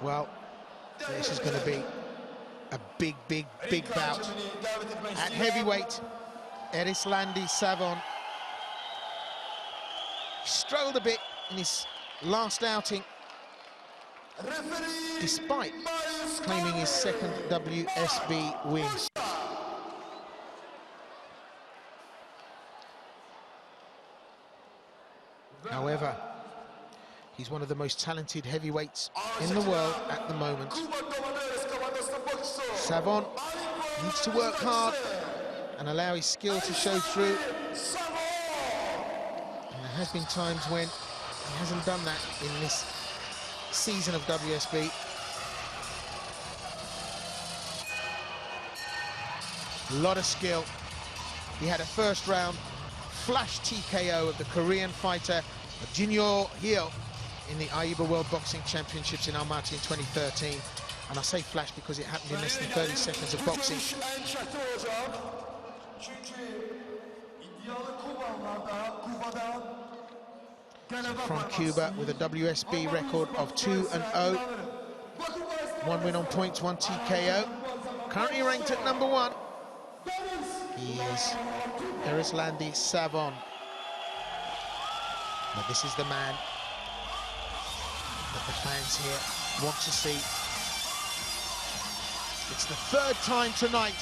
Well, this is going to be a big bout. At heavyweight, Erislandy SAVON struggled a bit in his last outing, despite claiming his second WSB win. However, he's one of the most talented heavyweights in the world at the moment. SAVON needs to work hard and allow his skill to show through. And there has been times when he hasn't done that in this season of WSB. A lot of skill. He had a first round flash TKO of the Korean fighter Jinyo Hyo in the AIBA World Boxing Championships in Almaty in 2013. And I say flash because it happened in less than 30 seconds of boxing. From Cuba with a WSB record of 2-0. 1 win on points, 1 TKO. Currently ranked at #1. He is Erislandy SAVON. But this is the man that the fans here want to see. It's the third time tonight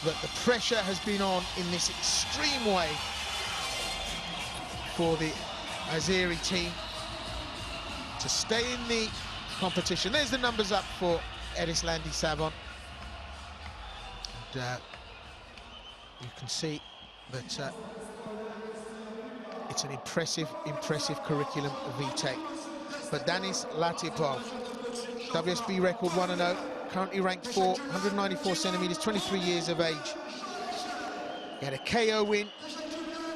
that the pressure has been on in this extreme way for the Azeri team to stay in the competition. There's the numbers up for Erislandy SAVON. And, you can see that it's an impressive curriculum vitae. But Danis LATYPOV, WSB record 1-0, currently ranked 4, 194 centimeters, 23 years of age. He had a KO win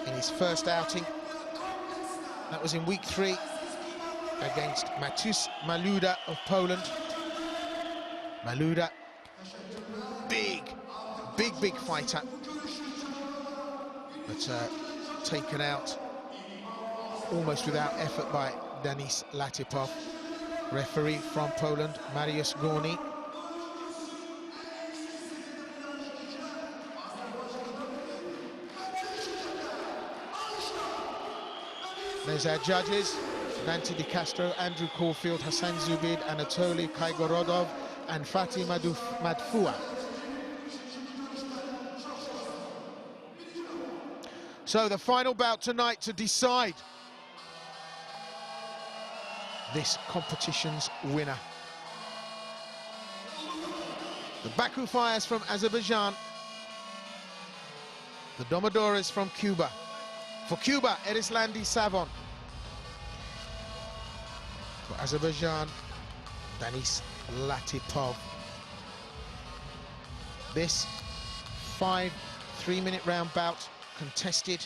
in his first outing. That was in week 3 against Matus Maluda of Poland. Maluda, big fighter, but taken out almost without effort by Danis LATYPOV. Referee from Poland, Mariusz Gorny. There's our judges: Dante Di Castro, Andrew Caulfield, Hassan Zubid, Anatoly Kaigorodov, and Fatih Madfoua. So the final bout tonight to decide this competition's winner. The Baku Fires from Azerbaijan, the Domadores from Cuba. For Cuba, Erislandy SAVON. For Azerbaijan, Danis LATYPOV. This 5 3-minute round bout contested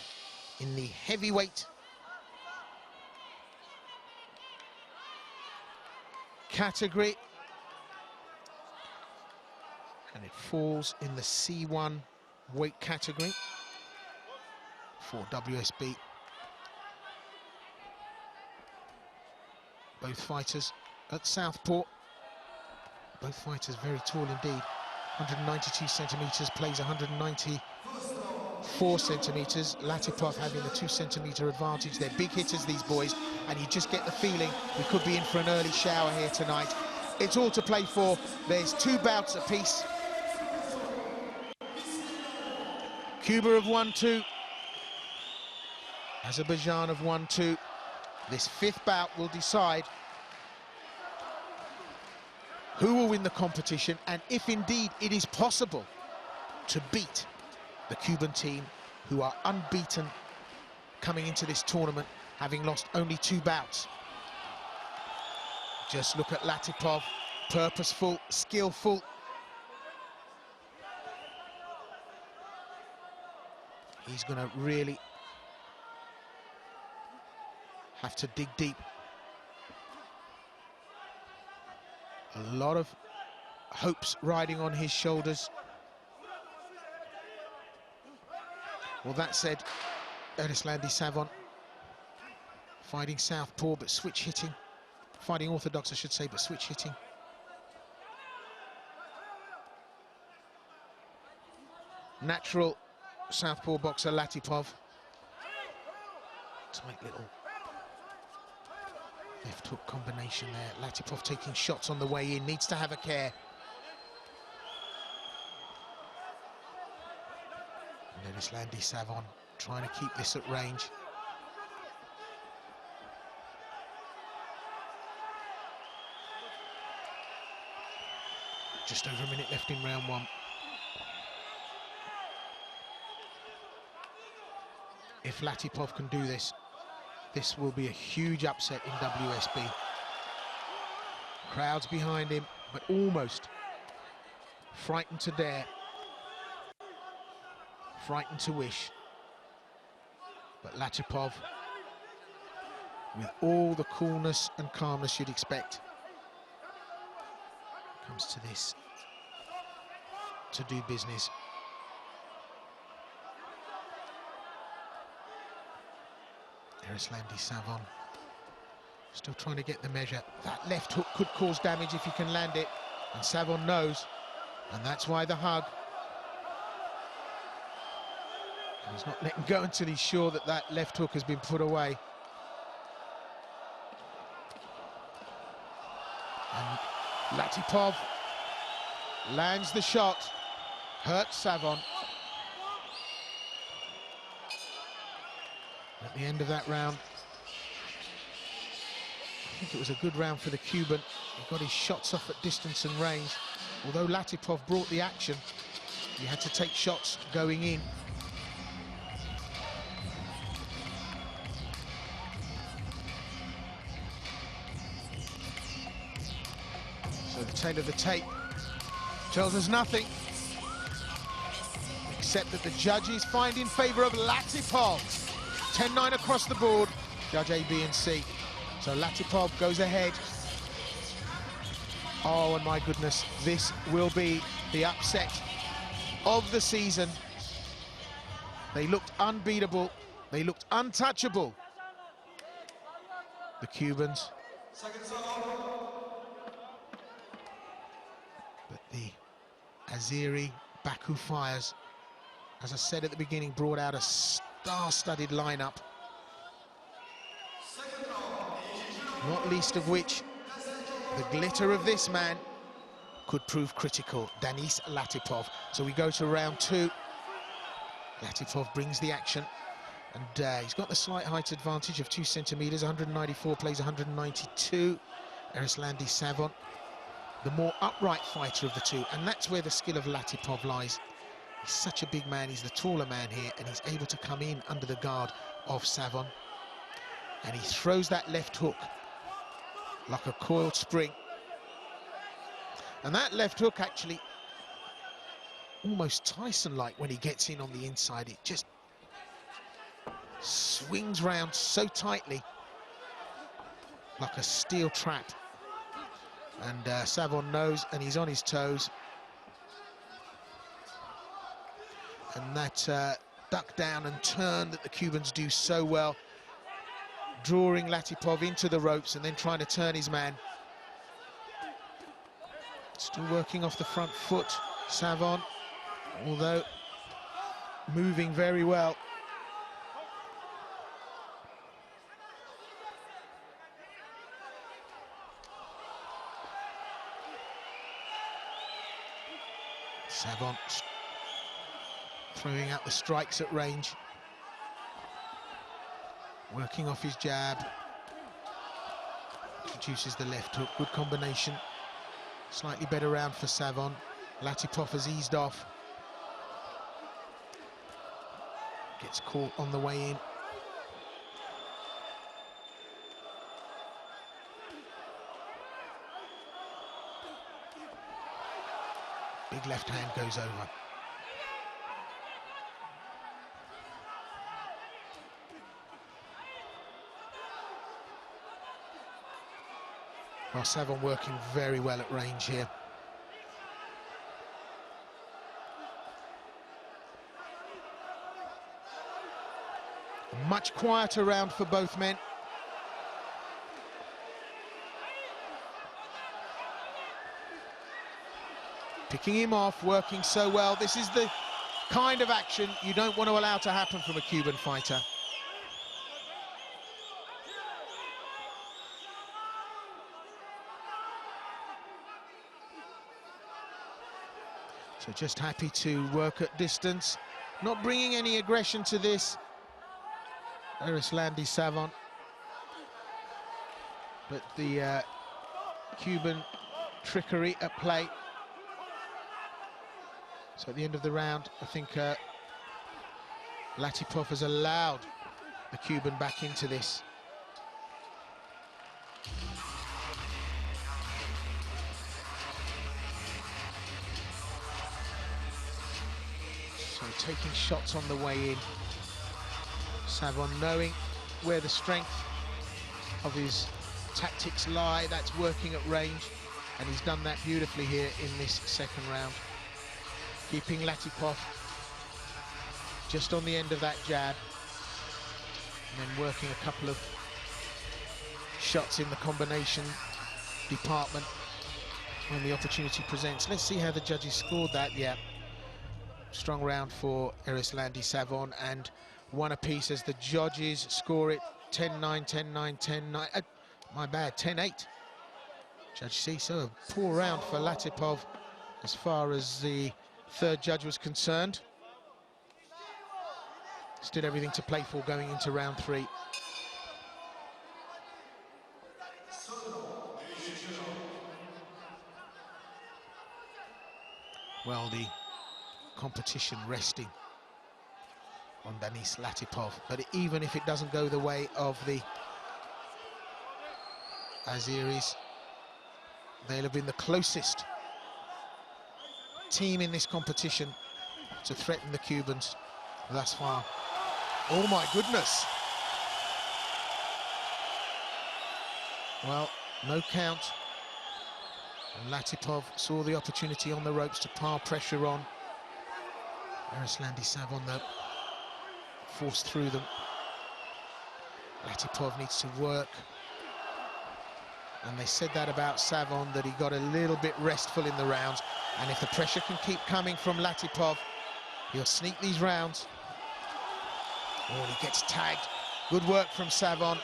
in the heavyweight category, and it falls in the C1 weight category for WSB. Both fighters at Southport, both fighters very tall indeed. 192 centimeters, plays 194 centimeters. LATYPOV having the 2 centimeter advantage. They're big hitters, these boys, and you just get the feeling we could be in for an early shower here tonight. It's all to play for. There's 2 bouts apiece. Cuba have won 2. Azerbaijan have won 2. This 5th bout will decide who will win the competition, and if indeed it is possible to beat the Cuban team, who are unbeaten coming into this tournament, having lost only 2 bouts. Just look at LATYPOV, purposeful, skillful. He's going to really have to dig deep. A lot of hopes riding on his shoulders. Well, that said, Erislandy SAVON fighting southpaw but switch hitting. Fighting orthodox, I should say, but switch hitting. Natural southpaw boxer LATYPOV. Tight little left hook combination there. LATYPOV taking shots on the way in, needs to have a care. And Erislandy SAVON trying to keep this at range. Just over a minute left in round one. If LATYPOV can do this, this will be a huge upset in WSB. Crowds behind him, but almost frightened to dare, frightened to wish. But LATYPOV, with all the coolness and calmness you'd expect, comes to this to do business. Erislandy SAVON still trying to get the measure. That left hook could cause damage if he can land it, and SAVON knows, and that's why the hug. And he's not letting go until he's sure that that left hook has been put away. And LATYPOV lands the shot, hurts SAVON. At the end of that round, I think it was a good round for the Cuban. He got his shots off at distance and range. Although LATYPOV brought the action, he had to take shots going in. So the tail of the tape tells us nothing, except that the judges find in favour of LATYPOV. 10-9 across the board, judge A, B and C. So LATYPOV goes ahead. Oh, and my goodness, this will be the upset of the season. They looked unbeatable. They looked untouchable, the Cubans. But the Azeri Baku Fires, as I said at the beginning, brought out a star-studded lineup, not least of which the glitter of this man could prove critical, Danis LATYPOV. So we go to round two. LATYPOV brings the action, and he's got the slight height advantage of 2 centimeters. 194 plays 192. Erislandy SAVON, the more upright fighter of the two, and that's where the skill of LATYPOV lies. He's such a big man, he's the taller man here, and he's able to come in under the guard of SAVON. And he throws that left hook like a coiled spring. And that left hook actually, almost Tyson-like when he gets in on the inside. It just swings round so tightly, like a steel trap. And SAVON knows, and he's on his toes. And that duck down and turn that the Cubans do so well, drawing LATYPOV into the ropes and then trying to turn his man. Still working off the front foot, SAVON, although moving very well. SAVON throwing out the strikes at range, working off his jab, introduces the left hook, good combination, slightly better round for SAVON. LATYPOV has eased off, gets caught on the way in. Big left hand goes over. Well, SAVON working very well at range here. A much quieter round for both men. Picking him off, working so well. This is the kind of action you don't want to allow to happen from a Cuban fighter. So just happy to work at distance, not bringing any aggression to this. Erislandy SAVON. But the Cuban trickery at play. So at the end of the round, I think LATYPOV has allowed the Cuban back into this. So taking shots on the way in. SAVON knowing where the strength of his tactics lie, that's working at range, and he's done that beautifully here in this second round. Keeping LATYPOV just on the end of that jab, and then working a couple of shots in the combination department when the opportunity presents. Let's see how the judges scored that. Yeah, strong round for Erislandy SAVON, and one apiece as the judges score it 10-9, 10-9, 10-9. My bad, 10-8. Judge C, so a poor round for LATYPOV as far as the third judge was concerned. Still everything to play for going into round 3. Well, the competition resting on Danis LATYPOV, but even if it doesn't go the way of the Azeris, they'll have been the closest team in this competition to threaten the Cubans thus far. Oh my goodness. Well, no count. And LATYPOV saw the opportunity on the ropes to pile pressure on. Erislandy SAVON, though, forced through them. LATYPOV needs to work. And they said that about SAVON, that he got a little bit restful in the rounds. And if the pressure can keep coming from LATYPOV, he'll sneak these rounds. Oh, he gets tagged. Good work from SAVON.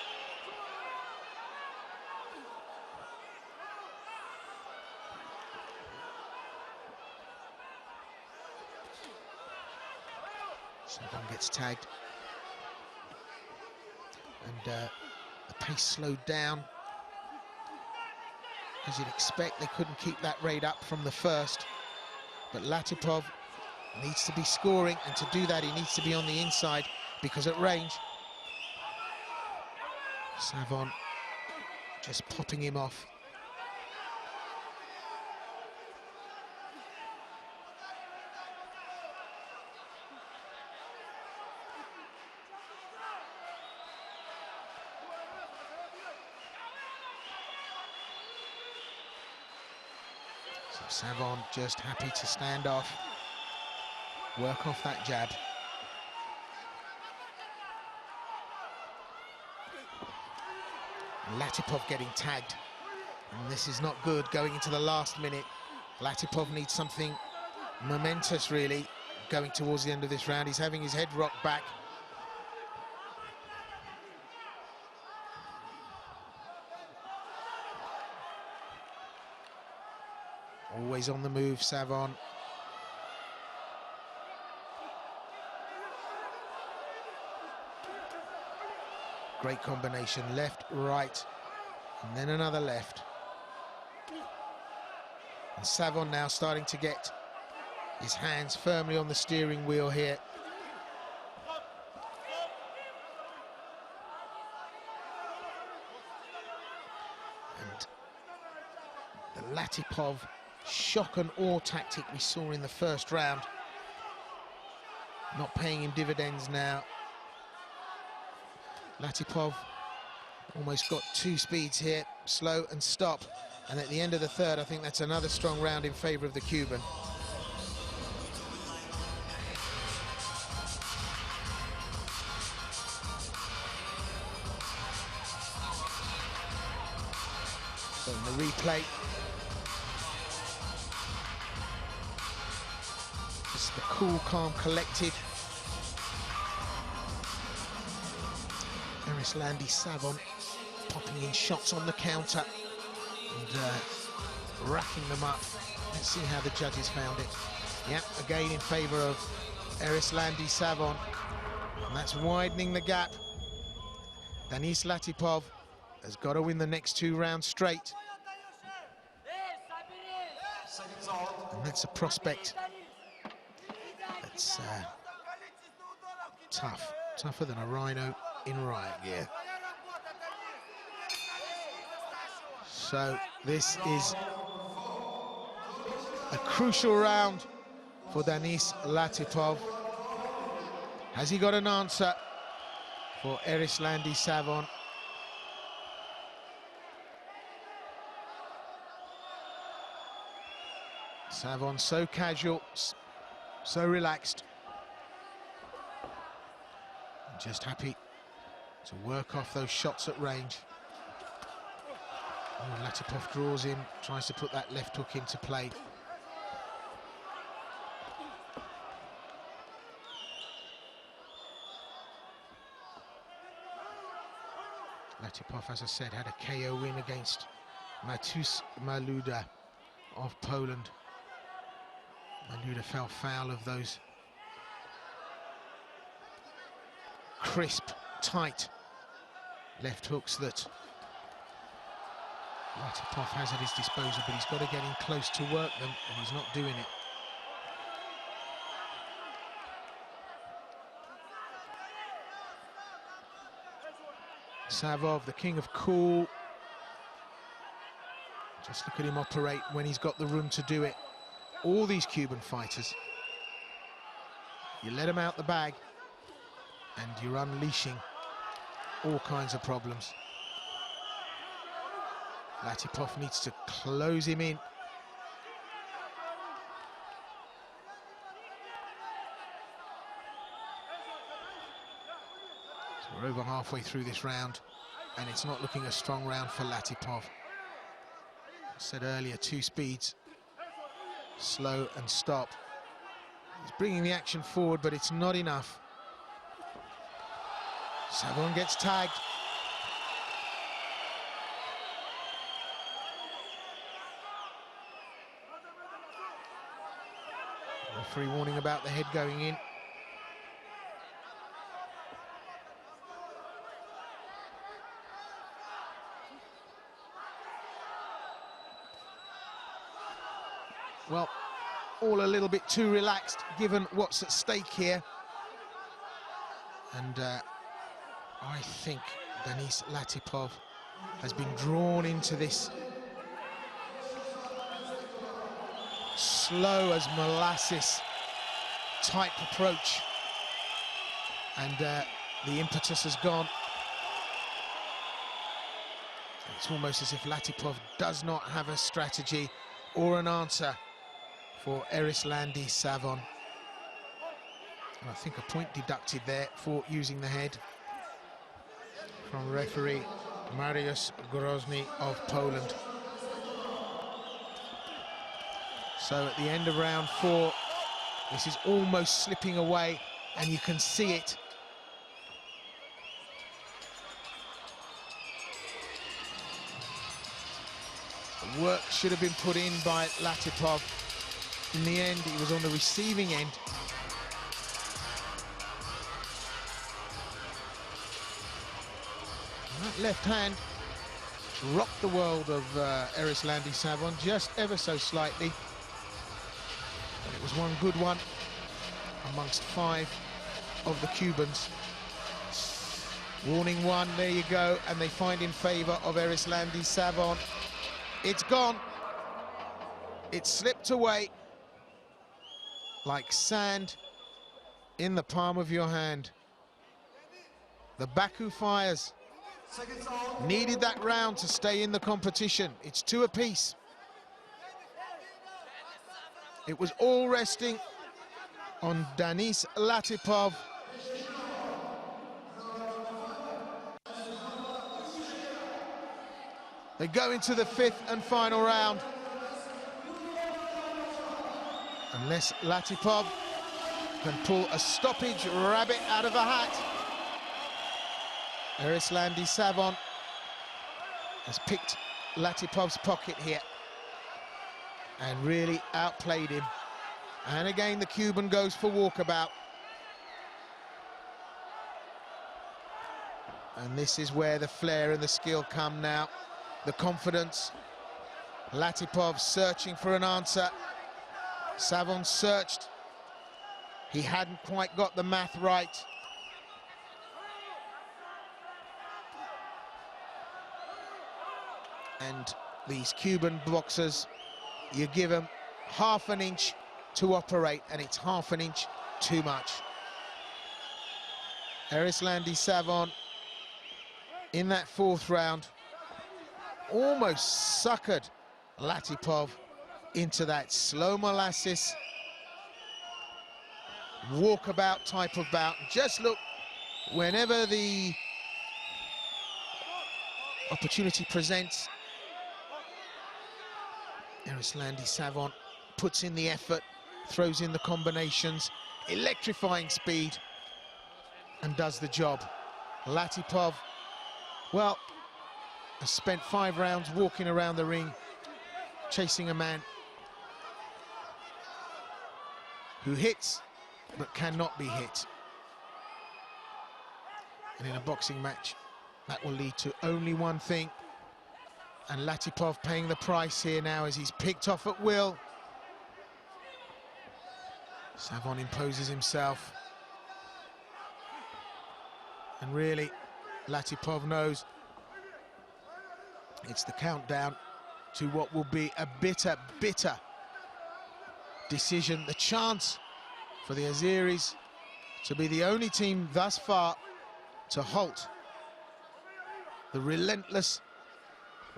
SAVON gets tagged. And the pace slowed down. As you'd expect, they couldn't keep that rate up from the first. But LATYPOV needs to be scoring, and to do that, he needs to be on the inside, because at range, SAVON just popping him off. So SAVON just happy to stand off, work off that jab. LATYPOV getting tagged, and this is not good going into the last minute. LATYPOV needs something momentous, really, going towards the end of this round. He's having his head rocked back. Always on the move, SAVON. Great combination, left, right, and then another left. And SAVON now starting to get his hands firmly on the steering wheel here. And the LATYPOV shock and awe tactic we saw in the first round, not paying him dividends now. LATYPOV almost got two speeds here, slow and stop. And at the end of the third, I think that's another strong round in favor of the Cuban. So in the replay, it's the cool, calm, collected Erislandy SAVON popping in shots on the counter and racking them up. Let's see how the judges found it. Yep, again in favour of Erislandy SAVON, and that's widening the gap. Danis LATYPOV has got to win the next 2 rounds straight. And that's a prospect that's tough, tougher than a rhino in riot gear. So this is a crucial round for Danis LATYPOV. Has he got an answer for Erislandy SAVON? SAVON so casual, so relaxed, and just happy to work off those shots at range. Oh, LATYPOV draws in, tries to put that left hook into play. LATYPOV, as I said, had a KO win against Matus Maluda of Poland. Maluda fell foul of those crisp, tight left hooks that LATYPOV has at his disposal, but he's got to get in close to work them, and he's not doing it. SAVON, the king of cool. Just look at him operate when he's got the room to do it. All these Cuban fighters, you let them out the bag and you're unleashing all kinds of problems. LATYPOV needs to close him in. So we're over halfway through this round, and it's not looking a strong round for LATYPOV. I said earlier, 2 speeds, slow and stop. He's bringing the action forward, but it's not enough. SAVON gets tagged. Referee warning about the head going in. Well, all a little bit too relaxed given what's at stake here. And I think Danis LATYPOV has been drawn into this slow as molasses type approach, and the impetus has gone. It's almost as if LATYPOV does not have a strategy or an answer for Erislandy SAVON. And I think a point deducted there for using the head from referee Mariusz Grozny of Poland. So at the end of round 4, this is almost slipping away, and you can see it. The work should have been put in by LATYPOV. In the end, he was on the receiving end. And that left hand rocked the world of Erislandy SAVON just ever so slightly. But it was one good one amongst 5 of the Cubans. Warning 1, there you go, and they find in favour of Erislandy SAVON. It's gone. It slipped away like sand in the palm of your hand. The Baku Fires needed that round to stay in the competition. It's 2 apiece. It was all resting on Danis LATYPOV. They go into the 5th and final round. Unless LATYPOV can pull a stoppage rabbit out of a hat. Erislandy SAVON has picked LATYPOV's pocket here and really outplayed him. And again, the Cuban goes for walkabout. And this is where the flair and the skill come now. The confidence. LATYPOV searching for an answer. SAVON searched. He hadn't quite got the math right. And these Cuban boxers, you give them half an inch to operate, and it's half an inch too much. Erislandy SAVON in that 4th round almost suckered LATYPOV into that slow molasses walkabout type of bout. Just look, whenever the opportunity presents, Erislandy SAVON puts in the effort, throws in the combinations, electrifying speed, and does the job. LATYPOV, well, has spent 5 rounds walking around the ring, chasing a man who hits but cannot be hit. And in a boxing match, that will lead to only one thing. And LATYPOV paying the price here now as he's picked off at will. SAVON imposes himself. And really, LATYPOV knows it's the countdown to what will be a bitter, bitter decision. The chance for the Azeris to be the only team thus far to halt the relentless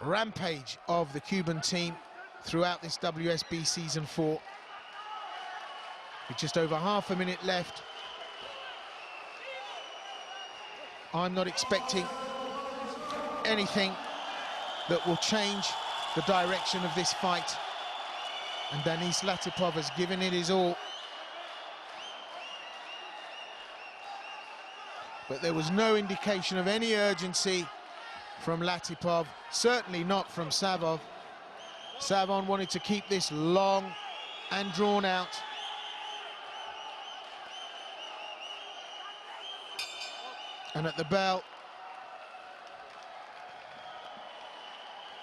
rampage of the Cuban team throughout this WSB Season 4. With just over half a minute left, I'm not expecting anything that will change the direction of this fight. And Danis LATYPOV has given it his all. But there was no indication of any urgency from LATYPOV, certainly not from SAVON. SAVON wanted to keep this long and drawn out. And at the bell,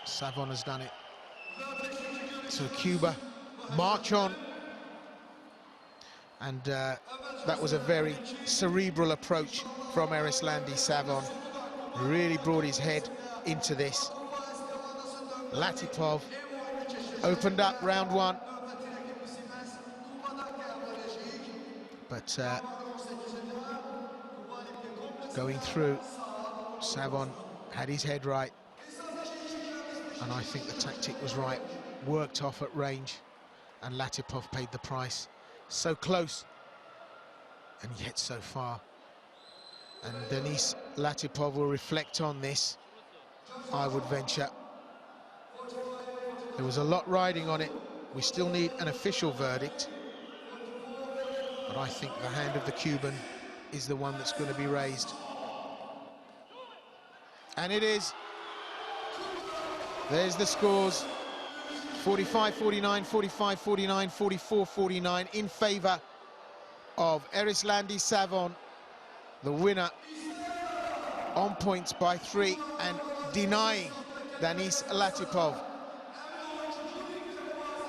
SAVON has done it. So Cuba march on. And that was a very cerebral approach from Erislandy SAVON. Really brought his head into this. LATYPOV opened up round 1. But going through, SAVON had his head right. And I think the tactic was right. Worked off at range. And LATYPOV paid the price. So close, and yet so far. And Danis LATYPOV will reflect on this, I would venture. There was a lot riding on it. We still need an official verdict. But I think the hand of the Cuban is the one that's going to be raised. And it is. There's the scores. 45-49, 45-49, 44-49 in favour of Erislandy SAVON, the winner, on points by 3 and denying Danis LATYPOV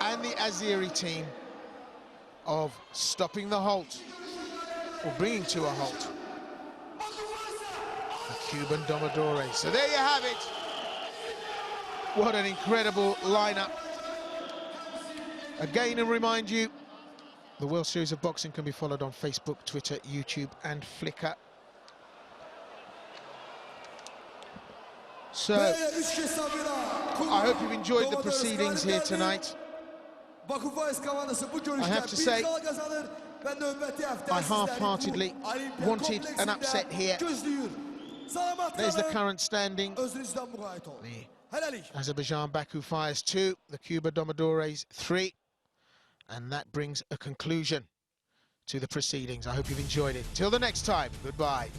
and the Azeri team of stopping the halt, or bringing to a halt, the Cuban Domadores. So there you have it. What an incredible lineup. Again, and remind you, the World Series of Boxing can be followed on Facebook, Twitter, YouTube and Flickr. So, I hope you've enjoyed the proceedings here tonight. I have to say, I half-heartedly wanted an upset here. There's the current standing. The Azerbaijan Baku fires 2, the Cuba Domadores 3, and that brings a conclusion to the proceedings. I hope you've enjoyed it. Till the next time, goodbye.